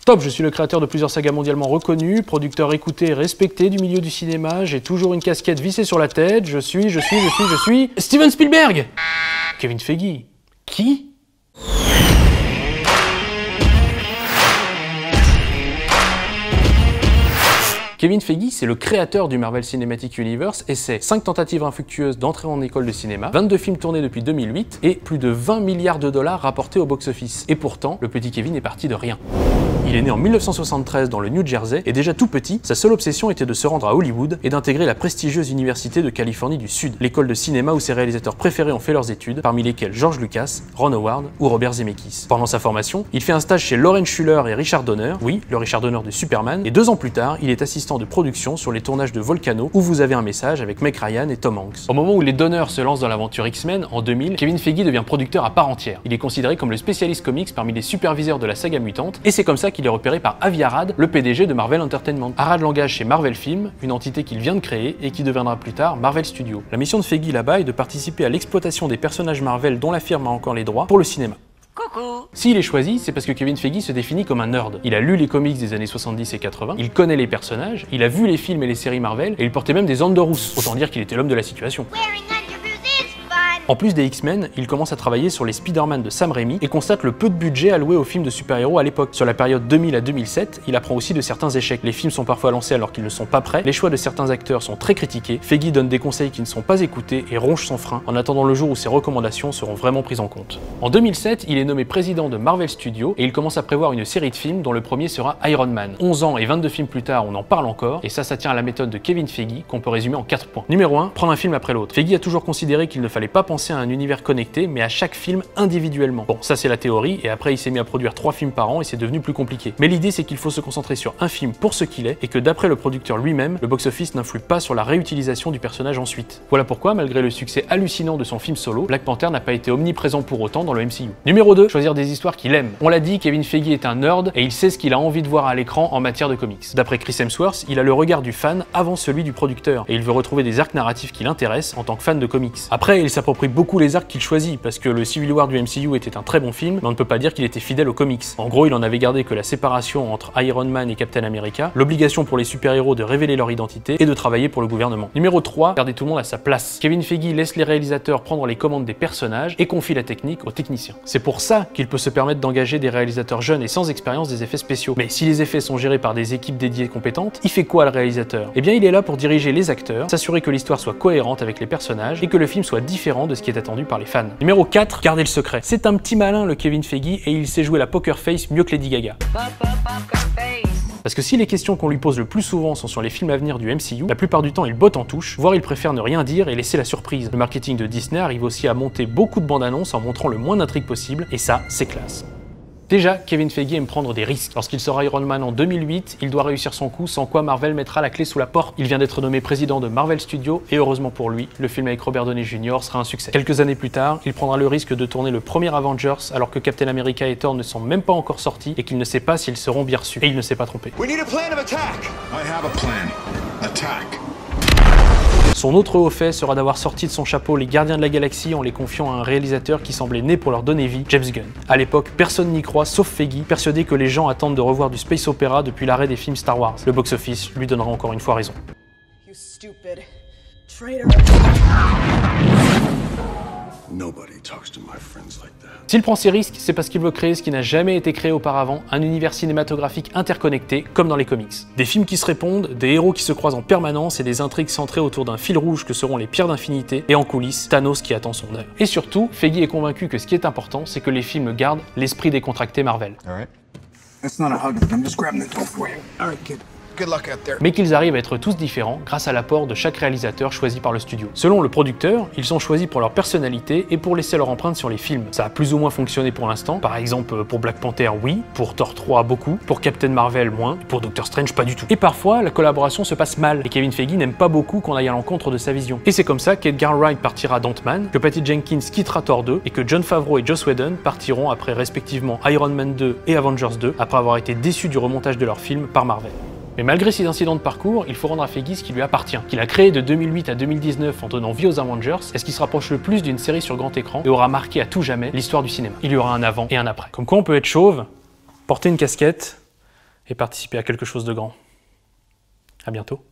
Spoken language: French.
Top, je suis le créateur de plusieurs sagas mondialement reconnues, producteur écouté et respecté du milieu du cinéma, j'ai toujours une casquette vissée sur la tête, je suis Steven Spielberg. Kevin Feige. Qui? Kevin Feige, c'est le créateur du Marvel Cinematic Universe et c'est 5 tentatives infructueuses d'entrée en école de cinéma, 22 films tournés depuis 2008 et plus de 20 milliards de dollars rapportés au box-office. Et pourtant, le petit Kevin est parti de rien. Il est né en 1973 dans le New Jersey et déjà tout petit, sa seule obsession était de se rendre à Hollywood et d'intégrer la prestigieuse université de Californie du Sud, l'école de cinéma où ses réalisateurs préférés ont fait leurs études, parmi lesquels George Lucas, Ron Howard ou Robert Zemeckis. Pendant sa formation, il fait un stage chez Lawrence Schuller et Richard Donner, oui, le Richard Donner de Superman, et 2 ans plus tard, il est assistant de production sur les tournages de Volcano, où vous avez un message avec Meg Ryan et Tom Hanks. Au moment où les Donner se lancent dans l'aventure X-Men, en 2000, Kevin Feige devient producteur à part entière. Il est considéré comme le spécialiste comics parmi les superviseurs de la saga mutante, et c'est comme ça qu'il est repéré par Avi Arad, le PDG de Marvel Entertainment. Arad l'engage chez Marvel Film, une entité qu'il vient de créer et qui deviendra plus tard Marvel Studios. La mission de Feige là-bas est de participer à l'exploitation des personnages Marvel dont la firme a encore les droits pour le cinéma. Coucou. S'il est choisi, c'est parce que Kevin Feige se définit comme un nerd. Il a lu les comics des années 70 et 80, il connaît les personnages, il a vu les films et les séries Marvel, et il portait même des Underoos, autant dire qu'il était l'homme de la situation. En plus des X-Men, il commence à travailler sur les Spider-Man de Sam Raimi et constate le peu de budget alloué aux films de super-héros à l'époque. Sur la période 2000 à 2007, il apprend aussi de certains échecs. Les films sont parfois lancés alors qu'ils ne sont pas prêts, les choix de certains acteurs sont très critiqués, Feige donne des conseils qui ne sont pas écoutés et ronge son frein en attendant le jour où ses recommandations seront vraiment prises en compte. En 2007, il est nommé président de Marvel Studios et il commence à prévoir une série de films dont le premier sera Iron Man. 11 ans et 22 films plus tard, on en parle encore, et ça tient à la méthode de Kevin Feige qu'on peut résumer en 4 points. Numéro 1, prendre un film après l'autre. Feige a toujours considéré qu'il ne fallait pas penser à un univers connecté, mais à chaque film individuellement. Bon, ça c'est la théorie, et après il s'est mis à produire 3 films par an et c'est devenu plus compliqué. Mais l'idée c'est qu'il faut se concentrer sur un film pour ce qu'il est, et que d'après le producteur lui-même, le box-office n'influe pas sur la réutilisation du personnage ensuite. Voilà pourquoi, malgré le succès hallucinant de son film solo, Black Panther n'a pas été omniprésent pour autant dans le MCU. Numéro 2, choisir des histoires qu'il aime. On l'a dit, Kevin Feige est un nerd, et il sait ce qu'il a envie de voir à l'écran en matière de comics. D'après Chris Hemsworth, il a le regard du fan avant celui du producteur, et il veut retrouver des arcs narratifs qui l'intéressent en tant que fan de comics. Après, il s'approprie beaucoup les arcs qu'il choisit, parce que le Civil War du MCU était un très bon film, mais on ne peut pas dire qu'il était fidèle aux comics. En gros, il en avait gardé que la séparation entre Iron Man et Captain America, l'obligation pour les super-héros de révéler leur identité et de travailler pour le gouvernement. Numéro 3, garder tout le monde à sa place. Kevin Feige laisse les réalisateurs prendre les commandes des personnages et confie la technique aux techniciens. C'est pour ça qu'il peut se permettre d'engager des réalisateurs jeunes et sans expérience des effets spéciaux. Mais si les effets sont gérés par des équipes dédiées compétentes, il fait quoi le réalisateur? Eh bien, il est là pour diriger les acteurs, s'assurer que l'histoire soit cohérente avec les personnages et que le film soit différent de ce qui est attendu par les fans. Numéro 4, garder le secret. C'est un petit malin le Kevin Feige et il sait jouer la poker face mieux que Lady Gaga. Parce que si les questions qu'on lui pose le plus souvent sont sur les films à venir du MCU, la plupart du temps il botte en touche, voire il préfère ne rien dire et laisser la surprise. Le marketing de Disney arrive aussi à monter beaucoup de bandes annonces en montrant le moins d'intrigues possible, et ça, c'est classe. Déjà, Kevin Feige aime prendre des risques. Lorsqu'il sort Iron Man en 2008, il doit réussir son coup, sans quoi Marvel mettra la clé sous la porte. Il vient d'être nommé président de Marvel Studios, et heureusement pour lui, le film avec Robert Downey Jr. sera un succès. Quelques années plus tard, il prendra le risque de tourner le premier Avengers, alors que Captain America et Thor ne sont même pas encore sortis, et qu'il ne sait pas s'ils seront bien reçus. Et il ne s'est pas trompé. We need a plan of attack. I have a plan. Attack. Son autre haut fait sera d'avoir sorti de son chapeau les Gardiens de la Galaxie en les confiant à un réalisateur qui semblait né pour leur donner vie, James Gunn. À l'époque, personne n'y croit sauf Feige, persuadé que les gens attendent de revoir du space opéra depuis l'arrêt des films Star Wars. Le box-office lui donnera encore une fois raison. You stupid traitor. Nobody talks to my friends like that. S'il prend ces risques, c'est parce qu'il veut créer ce qui n'a jamais été créé auparavant, un univers cinématographique interconnecté, comme dans les comics. Des films qui se répondent, des héros qui se croisent en permanence et des intrigues centrées autour d'un fil rouge que seront les pierres d'infinité, et en coulisses, Thanos qui attend son heure. Et surtout, Feige est convaincu que ce qui est important, c'est que les films gardent l'esprit décontracté Marvel. Mais qu'ils arrivent à être tous différents grâce à l'apport de chaque réalisateur choisi par le studio. Selon le producteur, ils sont choisis pour leur personnalité et pour laisser leur empreinte sur les films. Ça a plus ou moins fonctionné pour l'instant, par exemple pour Black Panther oui, pour Thor 3 beaucoup, pour Captain Marvel moins, pour Doctor Strange pas du tout. Et parfois, la collaboration se passe mal, et Kevin Feige n'aime pas beaucoup qu'on aille à l'encontre de sa vision. Et c'est comme ça qu'Edgar Wright partira d'Ant-Man, que Patty Jenkins quittera Thor 2, et que Jon Favreau et Joss Whedon partiront après respectivement Iron Man 2 et Avengers 2, après avoir été déçus du remontage de leurs films par Marvel. Mais malgré ces incidents de parcours, il faut rendre à Feige ce qui lui appartient, qu'il a créé de 2008 à 2019 en donnant vie aux Avengers, est ce qui se rapproche le plus d'une série sur grand écran et aura marqué à tout jamais l'histoire du cinéma. Il y aura un avant et un après. Comme quoi on peut être chauve, porter une casquette et participer à quelque chose de grand. À bientôt.